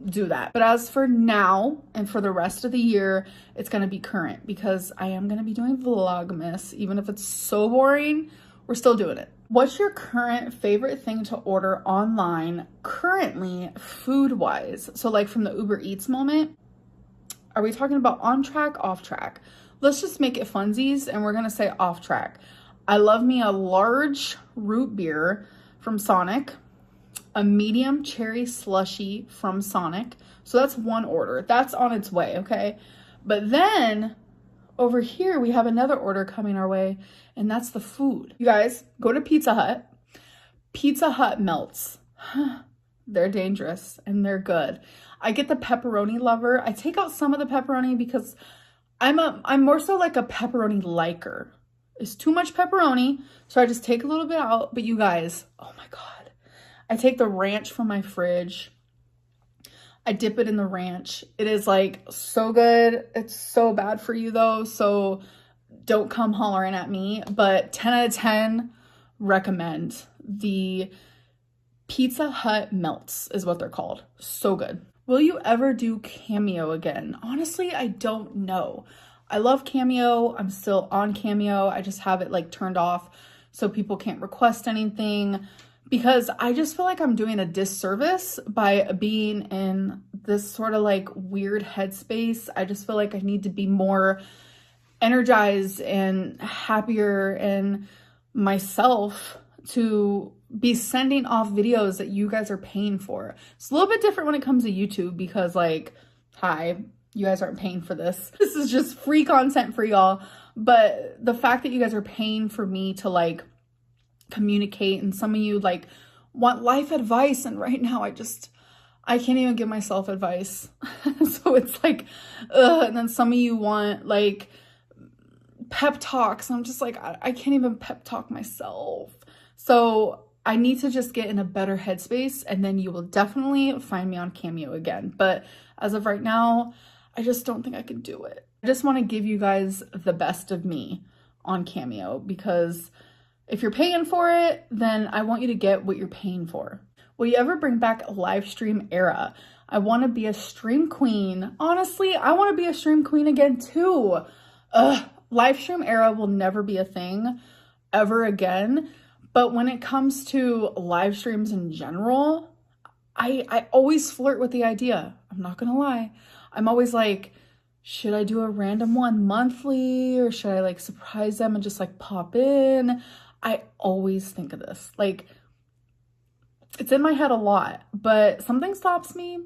do that. But as for now and for the rest of the year, it's going to be current because I am going to be doing Vlogmas. Even if it's so boring, we're still doing it. What's your current favorite thing to order online currently food-wise? So like from the Uber Eats moment, are we talking about on track, off track? Let's just make it funsies and we're going to say off track. I love me a large root beer from Sonic, a medium cherry slushy from Sonic. So that's one order. That's on its way, okay? But then over here, we have another order coming our way, and that's the food. You guys, go to Pizza Hut. Pizza Hut melts. They're dangerous, and they're good. I get the pepperoni lover. I take out some of the pepperoni because I'm more so like a pepperoni liker. It's too much pepperoni, so I just take a little bit out. But you guys, oh my God. I take the ranch from my fridge. I dip it in the ranch. It is like so good. It's so bad for you though, so don't come hollering at me. But 10 out of 10, recommend. The Pizza Hut melts is what they're called. So good. Will you ever do Cameo again? Honestly, I don't know. I love Cameo. I'm still on Cameo. I just have it like turned off so people can't request anything. Because I just feel like I'm doing a disservice by being in this sort of like weird headspace. I just feel like I need to be more energized and happier in myself to be sending off videos that you guys are paying for. It's a little bit different when it comes to YouTube because like, hi, you guys aren't paying for this. This is just free content for y'all. But the fact that you guys are paying for me to like communicate, and some of you like want life advice, and right now I can't even give myself advice. So it's like and then some of you want like pep talks. I'm just like I can't even pep talk myself. So I need to just get in a better headspace, and then you will definitely find me on Cameo again. But as of right now, I just don't think I can do it. I just want to give you guys the best of me on Cameo because if you're paying for it, then I want you to get what you're paying for. Will you ever bring back a live stream era? I want to be a stream queen. Honestly, I want to be a stream queen again too. Live stream era will never be a thing ever again. But when it comes to live streams in general, I always flirt with the idea. I'm not going to lie. I'm always like, should I do a random one monthly, or should I like surprise them and just like pop in? I always think of this. Like, it's in my head a lot, but something stops me,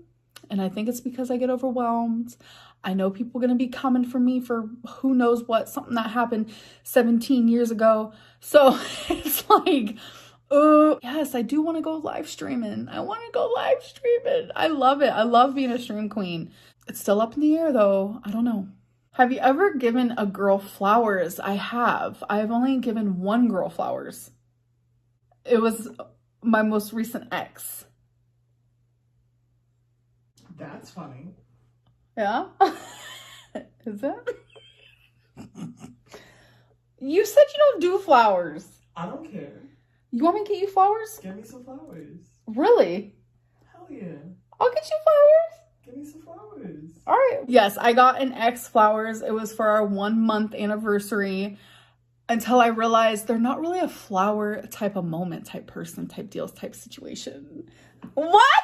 and I think it's because I get overwhelmed. I know people are going to be coming for me for who knows what, something that happened 17 years ago. So it's like, yes, I do want to go live streaming. I want to go live streaming. I love it. I love being a stream queen. It's still up in the air though. I don't know. Have you ever given a girl flowers? I have. I have only given one girl flowers. It was my most recent ex. That's funny. Yeah? Is it? You said you don't do flowers. I don't care. You want me to get you flowers? Get me some flowers. Really? Hell yeah. I'll get you flowers. Give me some flowers. All right. Yes, I got an ex flowers. It was for our 1 month anniversary, until I realized they're not really a flower type of moment, type person, type deals, type situation. What?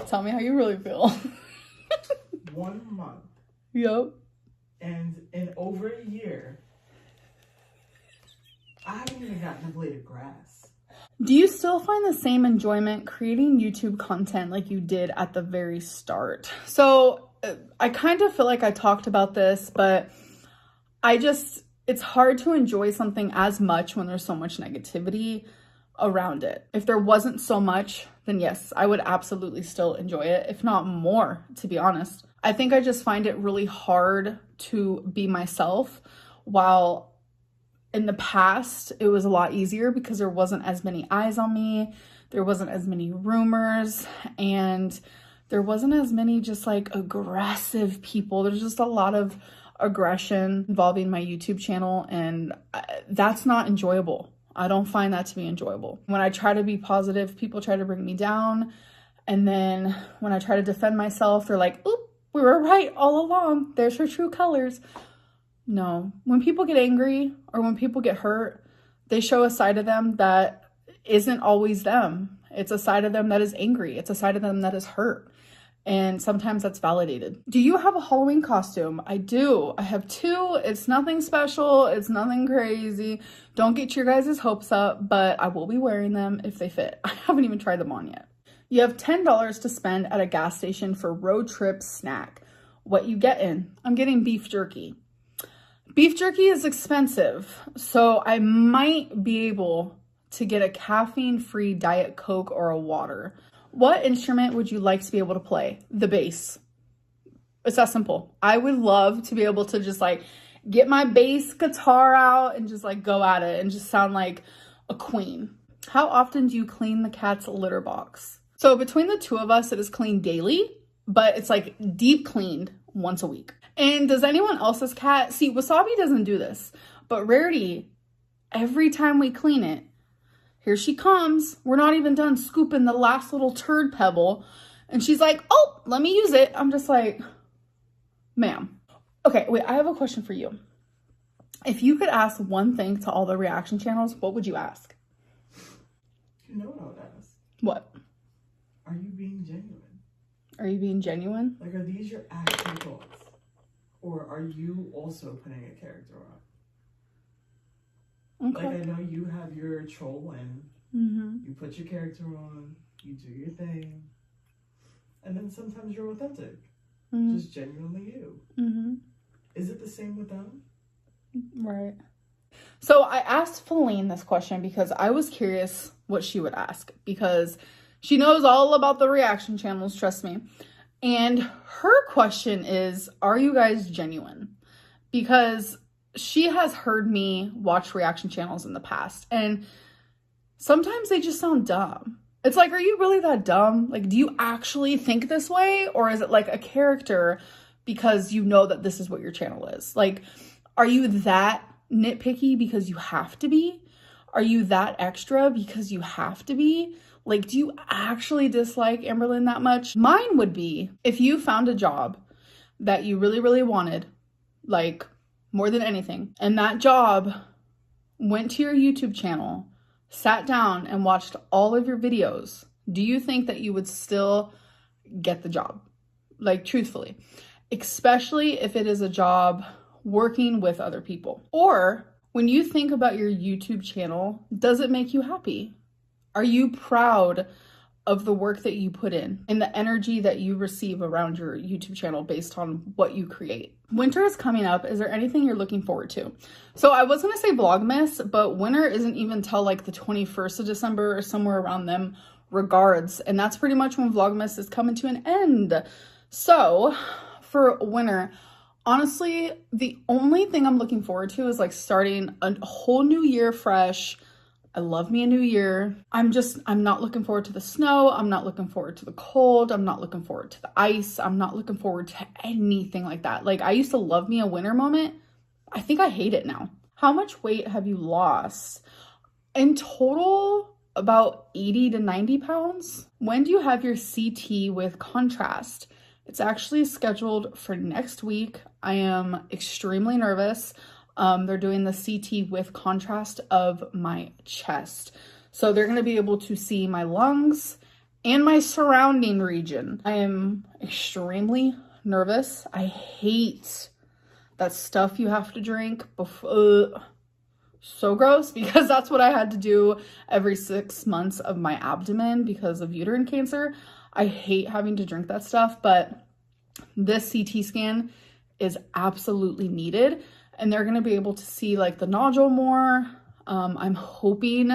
Tell me how you really feel. 1 month. Yep. And in over a year, I haven't even gotten a blade of grass. Do you still find the same enjoyment creating YouTube content like you did at the very start? So I kind of feel like I talked about this, but it's hard to enjoy something as much when there's so much negativity around it. If there wasn't so much, then yes, I would absolutely still enjoy it, if not more, to be honest. I think I just find it really hard to be myself, while in the past it was a lot easier because there wasn't as many eyes on me, there wasn't as many rumors, and there wasn't as many just like aggressive people. There's just a lot of aggression involving my YouTube channel, and that's not enjoyable. I don't find that to be enjoyable. When I try to be positive, people try to bring me down. And then when I try to defend myself, they're like, oop, we were right all along. There's her true colors. No, when people get angry or when people get hurt, they show a side of them that isn't always them. It's a side of them that is angry. It's a side of them that is hurt. And sometimes that's validated. Do you have a Halloween costume? I do. I have 2. It's nothing special. It's nothing crazy. Don't get your guys' hopes up, but I will be wearing them if they fit. I haven't even tried them on yet. You have $10 to spend at a gas station for road trip snack. What you getting? I'm getting beef jerky. Beef jerky is expensive, so I might be able to get a caffeine-free Diet Coke or a water. What instrument would you like to be able to play? The bass. It's that simple. I would love to be able to just like get my bass guitar out and just like go at it and just sound like a queen. How often do you clean the cat's litter box? So between the 2 of us, it is cleaned daily, but it's like deep cleaned once a week. And does anyone else's cat? See, Wasabi doesn't do this, but Rarity, every time we clean it, here she comes. We're not even done scooping the last little turd pebble. And she's like, oh, let me use it. I'm just like, ma'am. Okay, wait, I have a question for you. If you could ask one thing to all the reaction channels, what would you ask? You know what I would ask? What? Are you being genuine? Are you being genuine? Like, are these your actual thoughts? Or are you also putting a character on? Okay. Like, I know you have your troll in, you put your character on, you do your thing, and then sometimes you're authentic, just genuinely you. Is it the same with them? Right. So I asked Faline this question because I was curious what she would ask, because she knows all about the reaction channels, trust me. And her question is, are you guys genuine? Because she has heard me watch reaction channels in the past, and sometimes they just sound dumb. It's like, are you really that dumb? Like, do you actually think this way? Or is it like a character because you know that this is what your channel is? Like, are you that nitpicky because you have to be? Are you that extra because you have to be? Like, do you actually dislike Amberlynn that much? Mine would be if you found a job that you really, really wanted, like more than anything, and that job went to your YouTube channel, sat down and watched all of your videos, do you think that you would still get the job? Like, truthfully, especially if it is a job working with other people. Or when you think about your YouTube channel, does it make you happy? Are you proud of the work that you put in and the energy that you receive around your YouTube channel based on what you create. Winter is coming up. Is there anything you're looking forward to? So I was going to say Vlogmas, but winter isn't even till like the 21st of December or somewhere around them regards. And that's pretty much when Vlogmas is coming to an end. So for winter, honestly, the only thing I'm looking forward to is like starting a whole new year fresh. I love me a new year. I'm not looking forward to the snow. I'm not looking forward to the cold. I'm not looking forward to the ice. I'm not looking forward to anything like that. Like, I used to love me a winter moment. I think I hate it now. How much weight have you lost? In total, about 80 to 90 pounds. When do you have your CT with contrast? It's actually scheduled for next week. I am extremely nervous. They're doing the CT with contrast of my chest. So they're going to be able to see my lungs and my surrounding region. I am extremely nervous. I hate that stuff you have to drink before. So gross, because that's what I had to do every 6 months of my abdomen because of uterine cancer. I hate having to drink that stuff, but this CT scan is absolutely needed. And they're going to be able to see like the nodule more. I'm hoping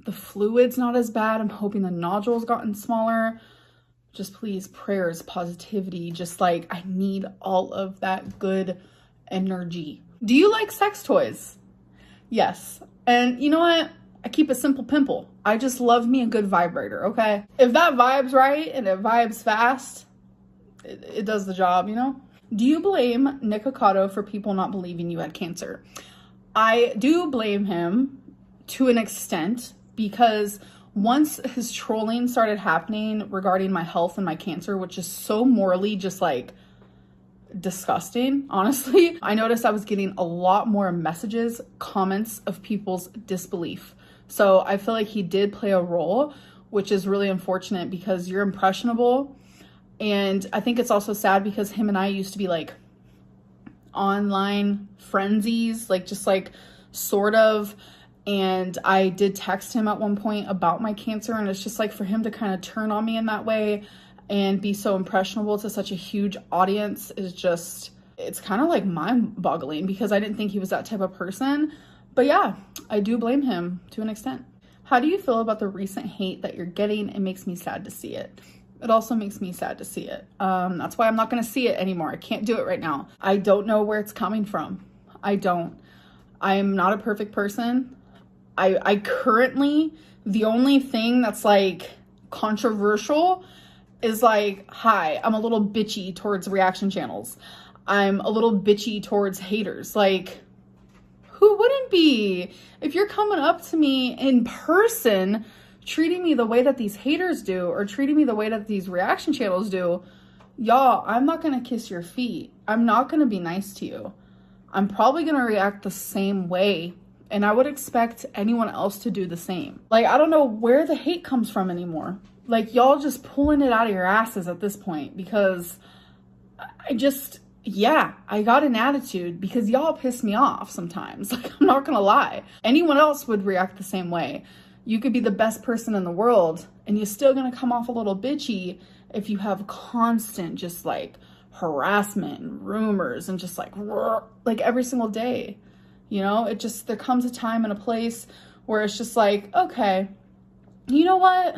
the fluid's not as bad. I'm hoping the nodule's gotten smaller. Just please, prayers, positivity. Just like, I need all of that good energy. Do you like sex toys? Yes. And you know what? I keep a simple pimple. I just love me a good vibrator, okay? If that vibe's right and it vibes fast, it does the job, you know? Do you blame Nikocado for people not believing you had cancer? I do blame him to an extent, because once his trolling started happening regarding my health and my cancer, which is so morally just like disgusting, honestly, I noticed I was getting a lot more messages, comments of people's disbelief. So I feel like he did play a role, which is really unfortunate because you're impressionable. And I think it's also sad because him and I used to be like online frenzies, like just like sort of. And I did text him at one point about my cancer. And it's just like for him to kind of turn on me in that way and be so impressionable to such a huge audience is just, it's kind of like mind boggling because I didn't think he was that type of person. But yeah, I do blame him to an extent. How do you feel about the recent hate that you're getting? It makes me sad to see it. It also makes me sad to see it. That's why I'm not going to see it anymore. I can't do it right now. I don't know where it's coming from. I don't. I am not a perfect person. I currently, the only thing that's like controversial is like, hi, I'm a little bitchy towards reaction channels. I'm a little bitchy towards haters. Like, who wouldn't be? If you're coming up to me in person, treating me the way that these haters do or treating me the way that these reaction channels do, y'all, I'm not going to kiss your feet. I'm not going to be nice to you. I'm probably going to react the same way. And I would expect anyone else to do the same. Like, I don't know where the hate comes from anymore. Like, y'all just pulling it out of your asses at this point because I got an attitude because y'all piss me off sometimes. Like, I'm not going to lie. Anyone else would react the same way. You could be the best person in the world and you're still going to come off a little bitchy if you have constant just like harassment and rumors and just like every single day. You know, it just, there comes a time and a place where it's just like, okay, you know what?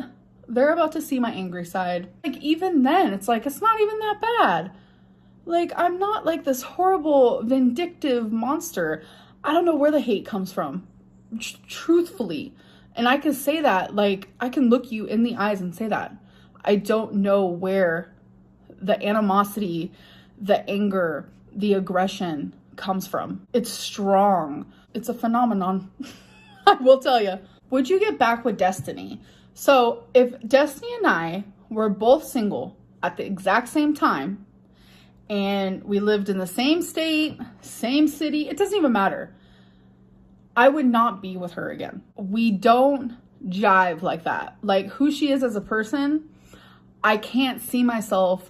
They're about to see my angry side. Like, even then, it's like, it's not even that bad. Like, I'm not like this horrible, vindictive monster. I don't know where the hate comes from, truthfully. And I can say that, like, I can look you in the eyes and say that. I don't know where the animosity, the anger, the aggression comes from. It's strong. It's a phenomenon. I will tell you. Would you get back with Destiny? So if Destiny and I were both single at the exact same time and we lived in the same state, same city, it doesn't even matter. I would not be with her again. We don't jive like that. Like, who she is as a person, I can't see myself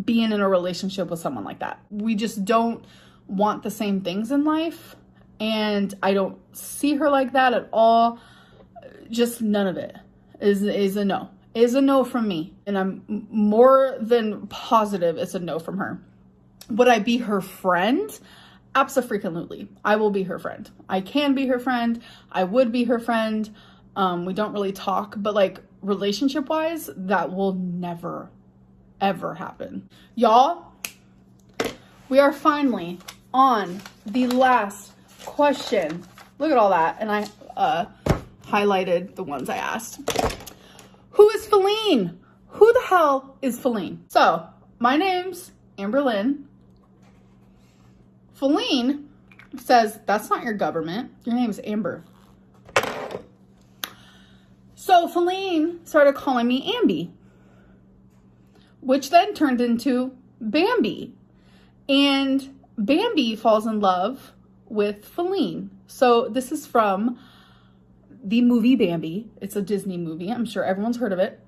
being in a relationship with someone like that. We just don't want the same things in life. And I don't see her like that at all. Just none of it is a no. is a no from me. And I'm more than positive it's a no from her. Would I be her friend? Abso-freaking-lutely. I will be her friend. I can be her friend. I would be her friend. We don't really talk, but like relationship wise, that will never, ever happen. Y'all, we are finally on the last question. Look at all that. And I highlighted the ones I asked. Who is Faline? Who the hell is Faline? So my name's Amber Lynn. Faline says, that's not your government. Your name is Amber. So Faline started calling me Ambi, which then turned into Bambi. And Bambi falls in love with Faline. So this is from the movie Bambi. It's a Disney movie. I'm sure everyone's heard of it.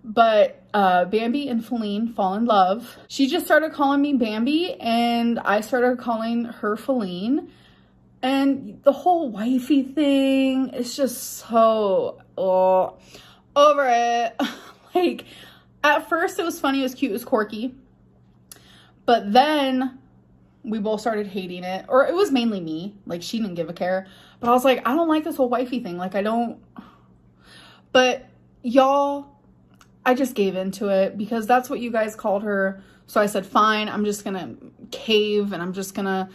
But Bambi and Faline fall in love. She just started calling me Bambi, and I started calling her Faline. And the whole wifey thing is just so over it. Like, at first it was funny, it was cute, it was quirky. But then we both started hating it. Or it was mainly me. Like, she didn't give a care. But I was like, I don't like this whole wifey thing. Like, I don't. But y'all, I just gave into it because that's what you guys called her. So I said, fine, I'm just gonna cave and I'm just gonna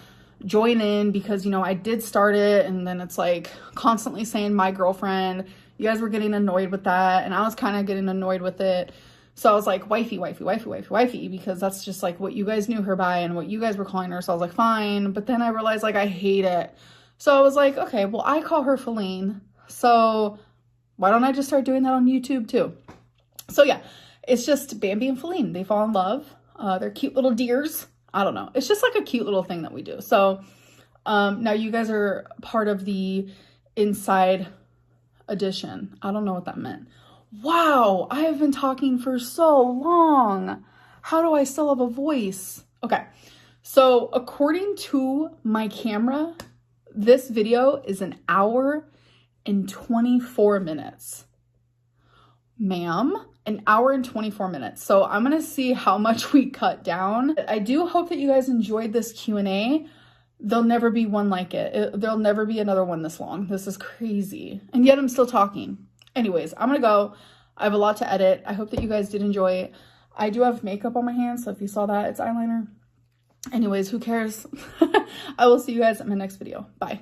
join in because, you know, I did start it, and then it's like constantly saying my girlfriend. You guys were getting annoyed with that, and I was kind of getting annoyed with it. So I was like, wifey, wifey, wifey, wifey, wifey, because that's just like what you guys knew her by and what you guys were calling her. So I was like, fine. But then I realized like I hate it. So I was like, okay, well, I call her Faline. So why don't I just start doing that on YouTube too? So yeah, it's just Bambi and Faline. They fall in love. They're cute little deers. I don't know. It's just like a cute little thing that we do. So now you guys are part of the inside edition. I don't know what that meant. Wow, I have been talking for so long. How do I still have a voice? Okay, so according to my camera, this video is 1 hour and 24 minutes. Ma'am, 1 hour and 24 minutes. So I'm gonna see how much we cut down. I do hope that you guys enjoyed this Q&A. There'll never be one like it. There'll never be another one this long. This is crazy. And yet I'm still talking. Anyways, I'm gonna go. I have a lot to edit. I hope that you guys did enjoy it. I do have makeup on my hands, so if you saw that, it's eyeliner. Anyways, who cares? I will see you guys in my next video. Bye.